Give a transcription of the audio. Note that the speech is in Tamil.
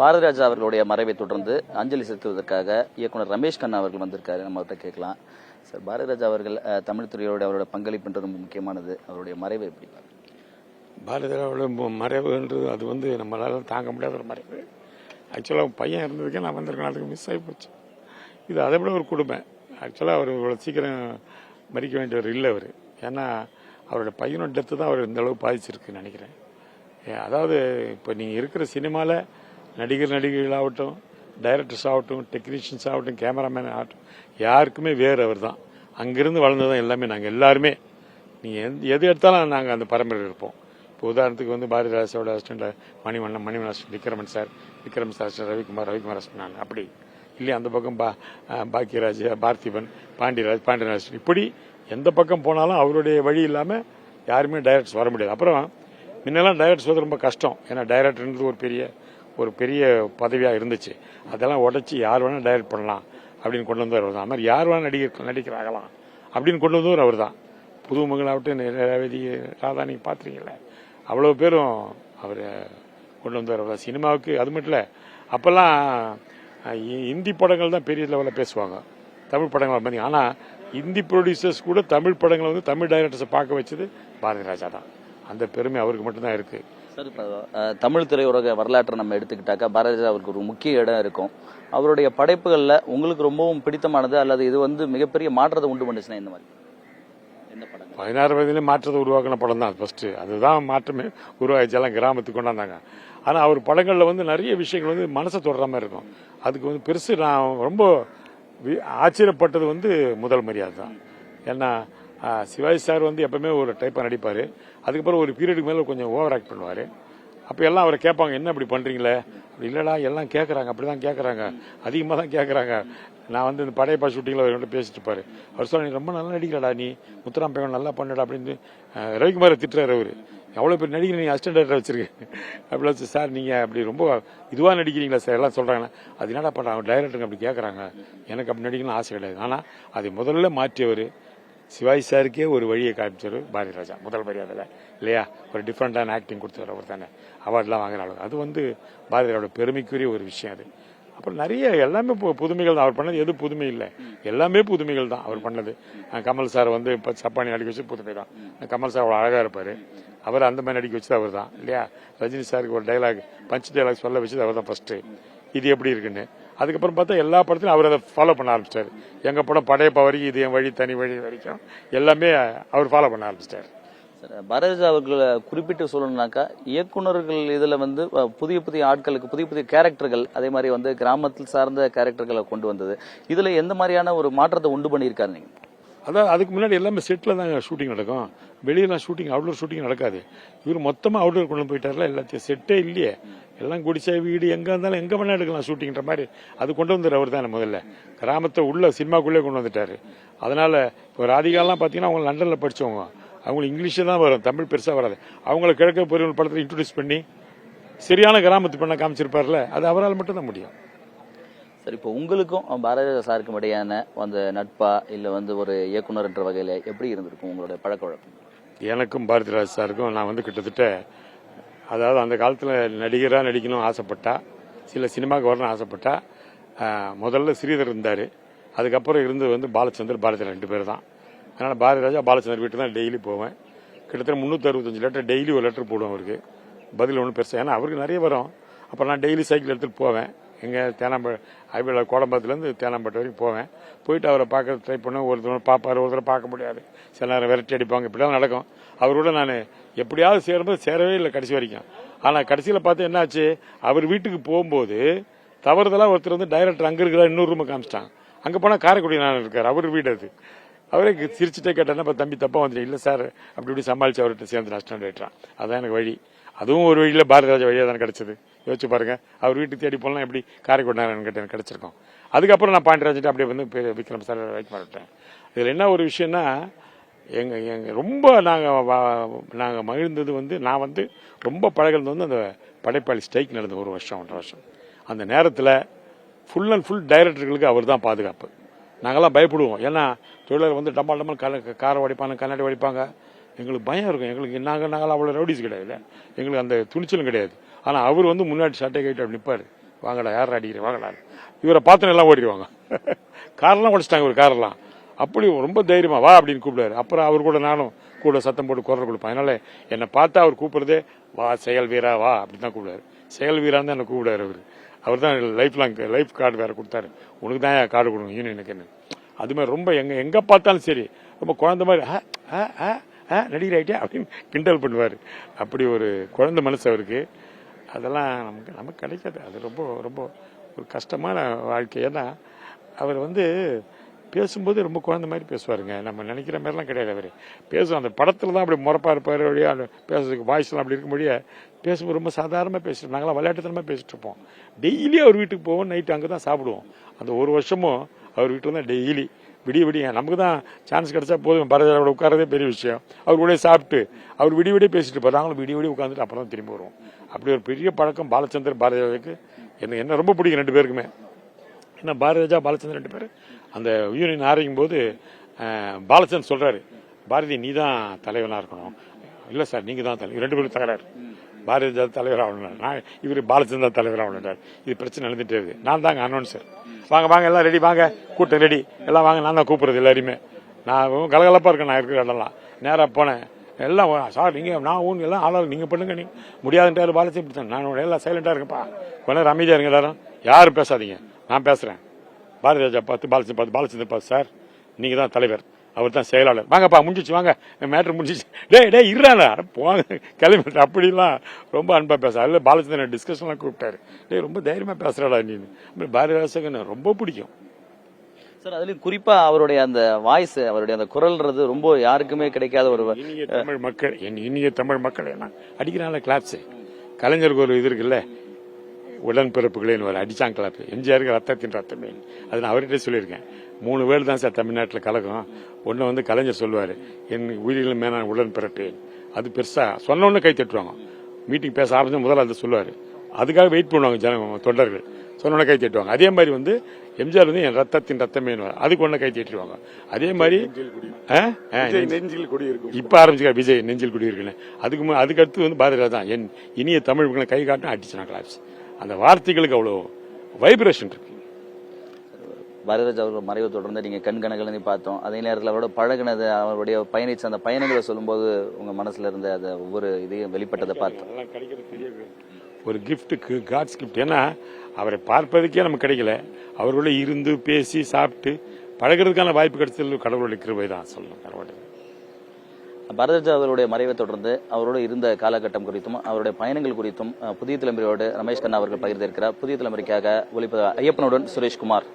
பாரதிராஜா அவர்களுடைய மறைவை தொடர்ந்து அஞ்சலி செலுத்துவதற்காக இயக்குனர் ரமேஷ் கண்ணா அவர்கள் வந்திருக்காரு. நம்ம அவர்கிட்ட கேட்கலாம். சார், பாரதிராஜா அவர்கள் தமிழ் துறையோட அவரோட பங்களிப்புன்றது ரொம்ப முக்கியமானது. அவருடைய மறைவை எப்படி? பாரதிராஜாவோட மறைவுன்றது அது நம்மளால தாங்க முடியாத ஒரு மறைவு. ஆக்சுவலாக பையன் இருந்ததுக்கே நான் வந்திருக்கேன், அதுக்கு மிஸ் ஆகி போச்சு. இது அதை விட ஒரு கொடுமை. ஆக்சுவலாக அவர் இவ்வளோ சீக்கிரம் மறிக்க வேண்டியவர் இல்லை அவர். ஏன்னா அவரோட பையனோட டெத்து தான் அவர் இந்த அளவு பாதிச்சிருக்குன்னு நினைக்கிறேன். அதாவது இப்போ நீங்கள் இருக்கிற சினிமாவில் நடிகர்களாகட்டும், டைரக்டர்ஸ் ஆகட்டும், டெக்னீஷியன்ஸ் ஆகட்டும், கேமராமேன் ஆகட்டும், யாருக்குமே வேறு அவர் தான். அங்கிருந்து வளர்ந்து தான் எல்லாமே. நாங்கள் எல்லாருமே நீங்கள் எது எடுத்தாலும் நாங்கள் அந்த பரம்பரையில் இருப்போம். இப்போ உதாரணத்துக்கு பாரதிராஜாவோட assistant Manivannan assistant Vikram sir assistant Ravikumar assistant நான் அப்படி இல்லையா. அந்த பக்கம் பாக்கியராஜ், பார்த்திபன், பாண்டியராஜ் இப்படி எந்த பக்கம் போனாலும் அவருடைய வழி இல்லாமல் யாருமே டைரக்டர்ஸ் வர முடியாது. அப்புறம் முன்னெல்லாம் டைரக்டர்ஸ் வந்து ரொம்ப கஷ்டம். ஏன்னா டைரக்டர்ன்றது ஒரு பெரிய பதவியாக இருந்துச்சு. அதெல்லாம் உடச்சி யார் வேணால் டைரக்ட் பண்ணலாம் அப்படின்னு கொண்டு வந்தவர் அவர் தான். அது மாதிரி யார் வேணால் நடிக்கிறாங்களாம் அப்படின்னு கொண்டு வந்தவர் அவர் தான். புதுமுகளாகட்டும், ரேவதி, ராதா, நீங்கள் பார்த்துருக்கீங்களே, அவ்வளோ பேரும் அவர் கொண்டு வந்தவர் அவர் தான் சினிமாவுக்கு. அது மட்டும் இல்லை, அப்போல்லாம் ஹிந்தி படங்கள் தான் பெரிய லெவலில் பேசுவாங்க, தமிழ் படங்கள் பார்த்தீங்க. ஆனால் ஹிந்தி ப்ரொடியூசர்ஸ் கூட தமிழ் படங்களை தமிழ் டைரக்டர்ஸை பார்க்க வச்சது பாரதிராஜா தான். அந்த பெருமை அவருக்கு மட்டும்தான் இருக்கு. சார், இப்போ தமிழ் திரையுலக வரலாற்றை நம்ம எடுத்துக்கிட்டாக்கா பாரதிராஜா அவருக்கு ஒரு முக்கிய இடம் இருக்கும். அவருடைய படைப்புகளில் உங்களுக்கு ரொம்பவும் பிடித்தமானது அல்லது இது மிகப்பெரிய மாற்றத்தை உண்டு பண்ணுச்சுன்னா இந்த மாதிரி என்ன படம்? 16 வயதிலே மாற்றத்தை உருவாக்கின படம் தான் ஃபர்ஸ்ட். அதுதான் மாற்றமே உருவாக்கிச்செல்லாம் கிராமத்துக்கு கொண்டாந்தாங்க. ஆனால் அவர் படங்களில் நிறைய விஷயங்கள் மனசை தொடர மாதிரி இருக்கும். அதுக்கு பெருசு நான் ரொம்ப ஆச்சரியப்பட்டது முதல் மரியாதை தான். ஏன்னா சிவாஜி சார் எப்பவுமே ஒரு டைப்பாக நடிப்பார். அதுக்கப்புறம் ஒரு பீரியடுக்கு மேலே கொஞ்சம் ஓவர் ஆக்ட் பண்ணுவார். அப்போ எல்லாம் அவரை கேட்பாங்க, என்ன இப்படி பண்ணுறீங்களே? அப்படி இல்லைடா, எல்லாம் கேட்குறாங்க, அப்படி தான் கேட்குறாங்க, அதிகமாக தான் கேட்குறாங்க. நான் இந்த படையப்பா ஷூட்டிங்கில் அவர்கிட்ட பேசிட்டு இருப்பார். அவர் சொல்ல, நீ ரொம்ப நல்லா நடிக்கிறடா, நீ முத்துராம் பேவன் நல்லா பண்ணடா அப்படின்னு ரவிக்குமாரை திட்டுறாரு. அவர் எவ்வளோ பேர் நடிக்கிற, நீ அசிஸ்டன்ட் டைரக்டர் வச்சிருக்கேன் அப்படி. சார், நீங்கள் அப்படி ரொம்ப இதுவாக நடிக்கிறீங்களா சார் எல்லாம் சொல்கிறாங்க. அது என்னடா பண்ணுறாங்க, டைரக்டருங்க அப்படி கேட்குறாங்க, எனக்கு அப்படி நடிக்கணும்னு ஆசை கிடையாது. ஆனால் அதை முதல்ல மாற்றியவர் சிவாஜி சாருக்கே ஒரு வழியை காமிச்சார் பாரதிராஜா முதல் மரியாதையில் இல்லையா. ஒரு டிஃப்ரெண்டான ஆக்டிங் கொடுத்தவர் அவர் தானே, அவார்டெலாம் வாங்குறாங்க. அது பாரதிராஜோட பெருமைக்குரிய ஒரு விஷயம். அது அப்புறம் நிறைய எல்லாமே புதுமைகள் தான் அவர் பண்ணது. எது புதுமை இல்லை, எல்லாமே புதுமைகள் தான் அவர் பண்ணது. கமல் சார் இப்போ சப்பானி நடிக்க வச்சு புதுமை தான். கமல் சார் அவ்வளோ அழகாக இருப்பார். அவர் அந்த மாதிரி நடிக்க வச்சது அவர் தான் இல்லையா. ரஜினி சாருக்கு ஒரு பஞ்ச் டைலாக் சொல்ல வச்சது அவர் தான் ஃபர்ஸ்ட். இது எப்படி இருக்குன்னு அதுக்கப்புறம் பார்த்தா எல்லா படத்திலும் அவர் அதை ஃபாலோ பண்ண ஆரம்பிச்சிட்டாரு. எங்கள் படம் படையப்பா வரைக்கும், இது என் வழி தனி வழி வரைக்கும் எல்லாமே அவர் ஃபாலோ பண்ண ஆரம்பிச்சிட்டாரு. பாரதிராஜா அவர்களை குறிப்பிட்டு சொல்லணும்னாக்கா, இயக்குநர்கள் இதில் புதிய புதிய ஆட்களுக்கு புதிய புதிய கேரக்டர்கள், அதே மாதிரி கிராமத்தில் சார்ந்த கேரக்டர்களை கொண்டு வந்தது. இதில் எந்த மாதிரியான ஒரு மாற்றத்தை உண்டு பண்ணியிருக்காரு நீங்கள்? அதான் அதுக்கு முன்னாடி எல்லாமே செட்டில் தான் ஷூட்டிங் நடக்கும். வெளியெல்லாம் ஷூட்டிங், அவுட்டோர் ஷூட்டிங் நடக்காது. இவர் மொத்தமாக அவுட்டோர் கொண்டு போயிட்டார்ல, எல்லாத்தையும் செட்டே இல்லையே, எல்லாம் குடிச்சா வீடு எங்கே இருந்தாலும் எங்கே வேணா எடுக்கலாம் ஷூட்டிங்கிற மாதிரி அது கொண்டு வந்துரு அவர் தானே. முதல்ல கிராமத்தை உள்ள சினிமாக்குள்ளே கொண்டு வந்துட்டாரு. அதனால இப்போ ராதிகாலாம் பார்த்தீங்கன்னா அவங்க லண்டனில் படித்தவங்க, அவங்களுக்கு இங்கிலீஷே தான் வரும், தமிழ் பெருசாக வராது. அவங்கள கிழக்க பொறியியல் படத்தில் இன்ட்ரோடியூஸ் பண்ணி சரியான கிராமத்து பண்ண காமிச்சிருப்பார்ல, அது அவரால் மட்டும்தான் முடியும். சரி, இப்போ உங்களுக்கும் பாரதிராஜா சாருக்கும் இடையான அந்த நட்பா இல்லை ஒரு இயக்குனர் என்ற வகையில் எப்படி இருந்திருக்கும் உங்களுடைய பழக்க வழக்கம்? எனக்கும் பாரதிராஜா சாருக்கும் நான் கிட்டத்தட்ட, அதாவது அந்த காலத்தில் நடிகராக நடிக்கணும் ஆசைப்பட்டா, சில சினிமாவுக்கு வரணும்னு ஆசைப்பட்டா, முதல்ல ஸ்ரீதர் இருந்தார். அதுக்கப்புறம் இருந்து பாலச்சந்தர், பாரதிராஜா 2 பேர் தான். அதனால் பாரதிராஜா பாலச்சந்தர் வீட்டு தான் டெய்லி போவேன். கிட்டத்தட்ட 365 லெட்டர், டெய்லி ஒரு லெட்டர் போடுவேன் அவருக்கு. பதில் ஒன்றும் பெருசாக, ஏன்னா அவருக்கு நிறைய வரும். அப்போ நான் டெய்லி சைக்கிள் எடுத்துகிட்டு போவேன். எங்கள் ஐபிஎல் கோடம்பாத்துலேருந்து தேனாம்பேட்டை வரைக்கும் போவேன். போயிட்டு அவரை பார்க்க ட்ரை பண்ணுவேன். ஒருத்தர் பார்ப்பார், ஒருத்தர் பார்க்க முடியாது, சில நேரம் விரட்டி அடிப்பாங்க, இப்படிலாம் நடக்கும். அவரோட நான் எப்படியாவது சேரும்போது சேரவே இல்லை கடைசி வரைக்கும். ஆனால் கடைசியில் பார்த்து என்னாச்சு, அவர் வீட்டுக்கு போகும்போது தவறுதலாக ஒருத்தர் டைரக்டர் அங்கே இருக்கிற இன்னொரு ரூமை காமிச்சிட்டாங்க. அங்கே போனால் காரைக்குடி நான் இருக்கார், அவர் வீடு அது. அவரே சிரிச்சுட்டே கேட்டேன்னா, இப்போ தம்பி தப்பாக வந்துட்டேன். இல்லை சார், அப்படி சமாளித்து அவர்கிட்ட சேர்ந்து அசிஸ்டன்ட் டைரக்டரான். அதான் எனக்கு வழி. அதுவும் ஒரு வழியில் பாரதிராஜா வழியாக தான் கிடைச்சது. யோசிச்சு பாருங்க, அவர் வீட்டுக்கு தேடி போனால் எப்படி காரைக்குடி நாராயணன் கிட்ட எனக்கு கிடைச்சிருக்கோம். அதுக்கப்புறம் நான் பாண்டியராஜன் அப்படியே விக்ரம் சார் வைக்க மாட்டேன். இதில் என்ன ஒரு விஷயம்னா, எங்கள் ரொம்ப நாங்கள் மகிழ்ந்தது நான் ரொம்ப பழகிறது அந்த படைப்பாளி ஸ்ட்ரைக் நடந்த 1 வருஷம் 1.5 வருஷம். அந்த நேரத்தில் ஃபுல் அண்ட் ஃபுல் டைரக்டர்களுக்கு அவர் தான் பாதுகாப்பு. நாங்கள்லாம் பயப்படுவோம். ஏன்னா தொழிலாளர் டம்மால் காரை வடிப்பாங்க, கண்ணாடி வடிப்பாங்க. எங்களுக்கு பயம் இருக்கும். எங்களுக்கு நாங்கள் அவ்வளோ ரவுடிஸ் கிடையாது, எங்களுக்கு அந்த துணிச்சலும் கிடையாது. ஆனால் அவர் முன்னாடி சட்டை கைட்டு அப்படி நிற்பார், வாங்கடா யார் அடிக்கிறேன் வாங்கடா, இவரை பார்த்து எல்லாம் ஓடிடுவாங்க. காரெல்லாம் உடைச்சிட்டாங்க ஒரு காரெல்லாம். அப்படி ரொம்ப தைரியமா வா அப்படின்னு கூப்பிடுவாரு. அப்புறம் அவர் கூட நானும் கூட சத்தம் போட்டு குரல் கொடுப்பேன். அதனால என்னை பார்த்தா அவர் கூப்பிடுறதே வா செயல் வீரா வா அப்படின்னு தான் கூப்பிடுவாரு. செயல் வீரான்னு தான் என்ன கூப்பிடுவாரு அவரு. அவர் தான் லைஃப் கார்டு வேற கொடுத்தாரு. உனக்கு தான் கார்டு கொடுங்க யூனியனுக்கு. அது மாதிரி ரொம்ப எங்க பார்த்தாலும் சரி ரொம்ப குழந்தை மாதிரி நடிகர் ஆயிட்டே அப்படின்னு கிண்டல் பண்ணுவார். அப்படி ஒரு குழந்தை மனசு அவருக்கு. அதெல்லாம் நமக்கு கிடைக்காது. அது ரொம்ப ரொம்ப ஒரு கஷ்டமான வாழ்க்கை. ஏன்னா அவர் பேசும்போது ரொம்ப குழந்தை மாதிரி பேசுவாருங்க. நம்ம நினைக்கிற மாதிரிலாம் கிடையாது. அவர் பேசுவோம் அந்த படத்துல தான் அப்படி முறப்பா இருப்பாரு. வழியா பேசுறதுக்கு வாய்ஸ்லாம் அப்படி இருக்கும்படியே பேசும்போது ரொம்ப சாதாரணமாக பேசிட்டு நாங்களாம் விளையாட்டுத்தனமாக பேசிட்டு இருப்போம். டெய்லி அவர் வீட்டுக்கு போவோம், நைட்டு அங்கே தான் சாப்பிடுவோம். அந்த ஒரு வருஷமும் அவர் வீட்டில் தான் டெய்லி விடிய நமக்கு தான் சான்ஸ் கிடைச்சா போதும் பாரதியாரோட உட்காரதே பெரிய விஷயம். அவர் கூட சாப்பிட்டு அவர் விடிய பேசிட்டு இருப்பார். நாங்களும் விடிய உட்காந்துட்டு அப்புறம் தான் திரும்பி வருவோம். அப்படி ஒரு பெரிய பழக்கம் பாலச்சந்தர் பாரதியாருக்கு. என்ன ரொம்ப பிடிக்கும் ரெண்டு பேருக்குமே. ஏன்னா பாரதிராஜா பாலச்சந்தர் ரெண்டு பேர் அந்த யூனியன் ஆரம்பிக்கும் போது பாலச்சந்தர் சொல்றாரு, பாரதி நீ தான் தலைவனா இருக்கணும். இல்ல சார் நீங்க தான் தலைவர். ரெண்டு பேரும் தகராறு. பாரதிராஜா தலைவர் ஆகணும், இவர் பாலச்சந்தர் தலைவர் ஆகணும். இது பிரச்சனை நடந்துட்டே இருக்கு. நான் தாங்க அனௌன்சர். வாங்க எல்லாம் ரெடி வாங்க, கூட்டம் ரெடி எல்லாம் வாங்க. நான் தான் கூப்பிடுறது எல்லாருமே. நான் கலகலப்பா இருக்கேன். நான் இருக்கிற இடம்லாம் நேராக போனேன். எல்லாம் சார் நீங்க நான் ஊன் எல்லாம் ஆளாளு நீங்க பண்ணுங்க. நீங்க முடியாதுன்றாரு பாலச்சந்தர். நான் எல்லாம் சைலண்டா இருக்கப்பா, கொஞ்ச நேரம் அமைதியா இருங்க எல்லாரும், யாரும் பேசாதீங்க, நான் பேசுறேன். பாரதிராஜா பார்த்து பாலச்சந்தர் பார்த்து சார் நீங்க தான் தலைவர், அவர் தான் செயலாளர், வாங்கப்பா முடிஞ்சிச்சு வாங்க மேட்ரு முடிஞ்சிச்சு. டே இருறானா போங்க கிளம்பி. அப்படிலாம் ரொம்ப அன்பா பேச. அதில் பாலச்சந்திரன் டிஸ்கஷன்லாம் கூப்பிட்டாரு. ரொம்ப தைரியமா பேசுறாடா நீ. பாரதிராஜாக்கு ரொம்ப பிடிக்கும் சார். அதுலயும் குறிப்பா அவருடைய அந்த வாய்ஸ், அவருடைய அந்த குரல்ன்றது ரொம்ப யாருக்குமே கிடைக்காத ஒரு இனிய தமிழ் மக்கள் என்ன அடிக்கிறாங்கள கிளாப்ஸ். கலைஞருக்கு ஒரு இது இருக்குல்ல, உடன்பிறப்புகளேன்னு ஒரு அடிச்சாங்க கிளாப். எம்ஜிஆருக்கு ரத்தத்தின் ரத்தமே. அது நான் அவர்கிட்ட சொல்லியிருக்கேன். 3 வேர்டு தான் சார் தமிழ்நாட்டில் கலகம். ஒன்னு கலைஞர் சொல்லுவாரு, என் உயிரிலும் மேலான உடன்பிறப்பேன். அது பெருசா சொன்ன உடனே கை தட்டுவாங்க. மீட்டிங் பேச ஆரம்பிச்சு முதல்ல அதை சொல்லுவாரு. அதுக்காக வெயிட் பண்ணுவாங்க தொண்டர்கள். சொன்ன கை தட்டுவாங்க. அதே மாதிரி எம்ஜிஆர் என் ரத்தத்தின் ரத்தமே, அதுக்கு ஒண்ணு கை தட்டிடுவாங்க. அதே மாதிரி இப்ப ஆரம்பிச்சுக்க விஜய் நெஞ்சில் குடி இருக்குன்னு. அதுக்கு அடுத்து பாரதிராஜா தான் என் இனிய தமிழ் கை காட்டும் அடிச்சுனா கிளாப்ஸ். அந்த வார்த்தைகளுக்கு அவ்வளவு வைப்ரேஷன் இருக்கு. பாரதிராஜா அவர்கள் மறைவு தொடர்ந்து நீங்க கண்கணக்கில் பார்த்தோம். அதே நேரத்தில் அவரோட பழகினது, அவருடைய பயணிச்ச அந்த பயணங்களை சொல்லும்போது உங்க மனசுல இருந்த அந்த ஒவ்வொரு இதையும் வெளிப்பட்டதை பார்த்தோம். ஒரு கிஃப்ட், காட்ஸ் கிஃப்ட். ஏன்னா அவரை பார்ப்பதற்கே நமக்கு கிடைக்கல. அவரோட இருந்து பேசி சாப்பிட்டு பழகிறதுக்கான வாய்ப்பு கிடைச்சது கடவுளுடைய கிருபை தான் சொல்லணும். பாரதிராஜா அவருடைய மறைவை தொடர்ந்து அவரோடு இருந்த காலகட்டம் குறித்தும் அவருடைய பயணங்கள் குறித்தும் புதிய தலைமுறையோடு ரமேஷ் கண்ணா அவர்கள் பகிர்ந்திருக்கிறார். புதிய தலைமுறைக்காக ஒளிப்பதிவு ஐயப்பனுடன் சுரேஷ்குமார்.